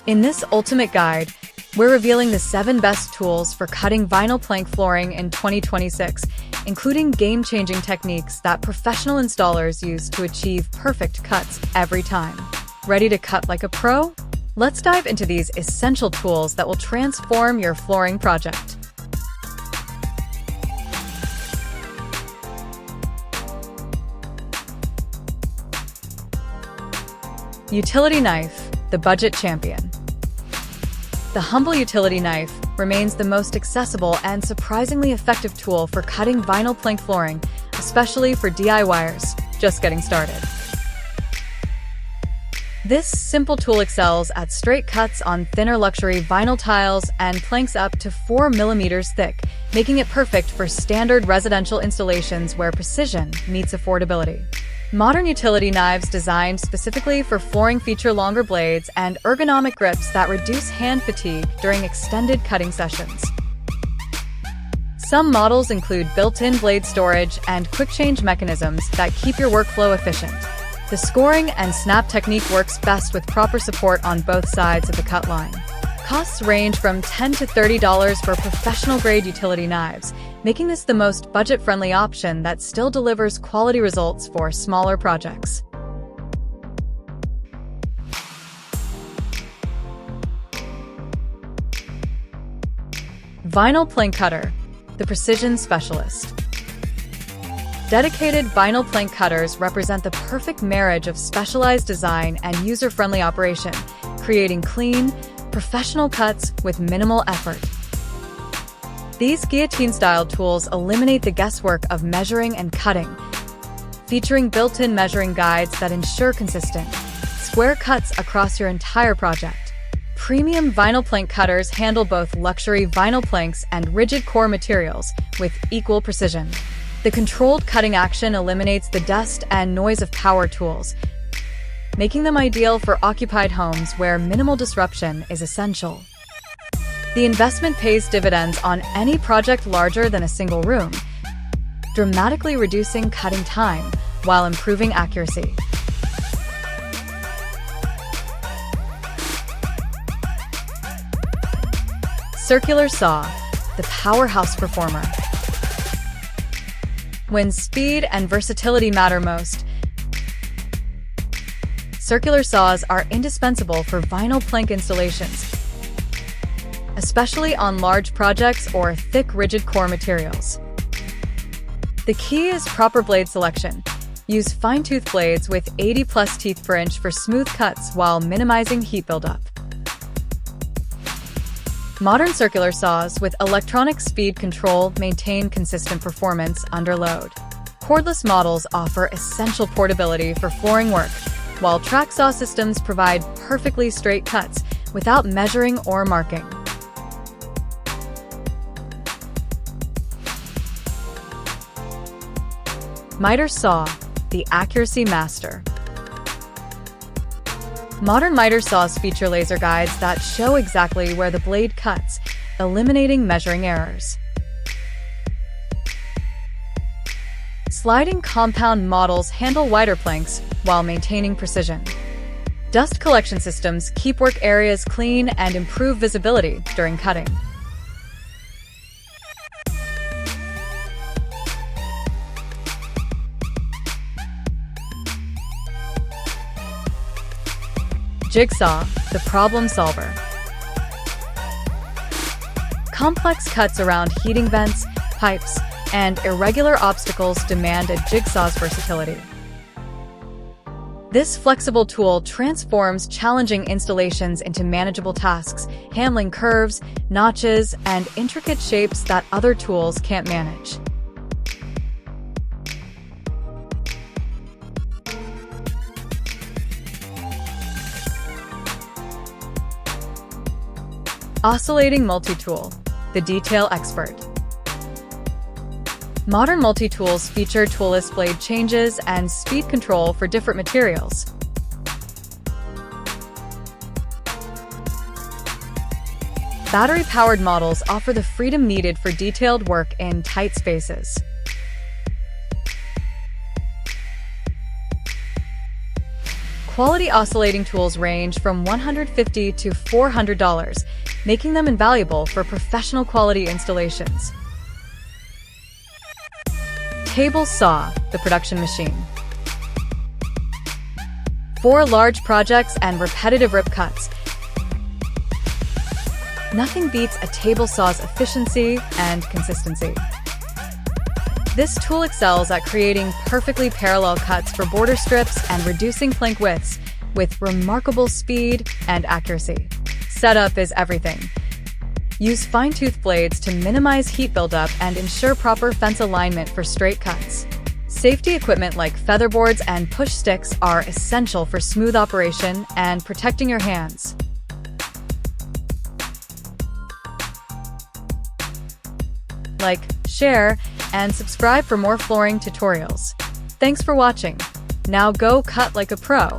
In this ultimate guide, we're revealing the 7 best tools for cutting vinyl plank flooring in 2026, including game-changing techniques that professional installers use to achieve perfect cuts every time. Ready to cut like a pro? Let's dive into these essential tools that will transform your flooring project. Utility knife, the budget champion. The humble utility knife remains the most accessible and surprisingly effective tool for cutting vinyl plank flooring, especially for DIYers just getting started. This simple tool excels at straight cuts on thinner luxury vinyl tiles and planks up to 4 millimeters thick, making it perfect for standard residential installations where precision meets affordability. Modern utility knives designed specifically for flooring feature longer blades and ergonomic grips that reduce hand fatigue during extended cutting sessions. Some models include built-in blade storage and quick-change mechanisms that keep your workflow efficient. The scoring and snap technique works best with proper support on both sides of the cut line. Costs range from $10 to $30 for professional-grade utility knives, making this the most budget-friendly option that still delivers quality results for smaller projects. Vinyl plank cutter, the precision specialist. Dedicated vinyl plank cutters represent the perfect marriage of specialized design and user-friendly operation, creating clean, professional cuts with minimal effort. These guillotine-style tools eliminate the guesswork of measuring and cutting, featuring built-in measuring guides that ensure consistent, square cuts across your entire project. Premium vinyl plank cutters handle both luxury vinyl planks and rigid core materials with equal precision. The controlled cutting action eliminates the dust and noise of power tools, making them ideal for occupied homes where minimal disruption is essential. The investment pays dividends on any project larger than a single room, dramatically reducing cutting time while improving accuracy. Circular saw, the powerhouse performer. When speed and versatility matter most, circular saws are indispensable for vinyl plank installations, especially on large projects or thick, rigid core materials. The key is proper blade selection. Use fine-tooth blades with 80+ teeth per inch for smooth cuts while minimizing heat buildup. Modern circular saws with electronic speed control maintain consistent performance under load. Cordless models offer essential portability for flooring work, while track saw systems provide perfectly straight cuts without measuring or marking. Miter saw, the accuracy master. Modern miter saws feature laser guides that show exactly where the blade cuts, eliminating measuring errors. Sliding compound models handle wider planks while maintaining precision. Dust collection systems keep work areas clean and improve visibility during cutting. Jigsaw, the problem solver. Complex cuts around heating vents, pipes, and irregular obstacles demand a jigsaw's versatility. This flexible tool transforms challenging installations into manageable tasks, handling curves, notches, and intricate shapes that other tools can't manage. Oscillating multi-tool, the detail expert. Modern multi-tools feature toolless blade changes and speed control for different materials. Battery-powered models offer the freedom needed for detailed work in tight spaces. Quality oscillating tools range from $150 to $400, making them invaluable for professional quality installations. Table saw, the production machine. For large projects and repetitive rip cuts, nothing beats a table saw's efficiency and consistency. This tool excels at creating perfectly parallel cuts for border strips and reducing plank widths with remarkable speed and accuracy. Setup is everything. Use fine-tooth blades to minimize heat buildup and ensure proper fence alignment for straight cuts. Safety equipment like featherboards and push sticks are essential for smooth operation and protecting your hands. Like, share, and subscribe for more flooring tutorials. Thanks for watching. Now go cut like a pro.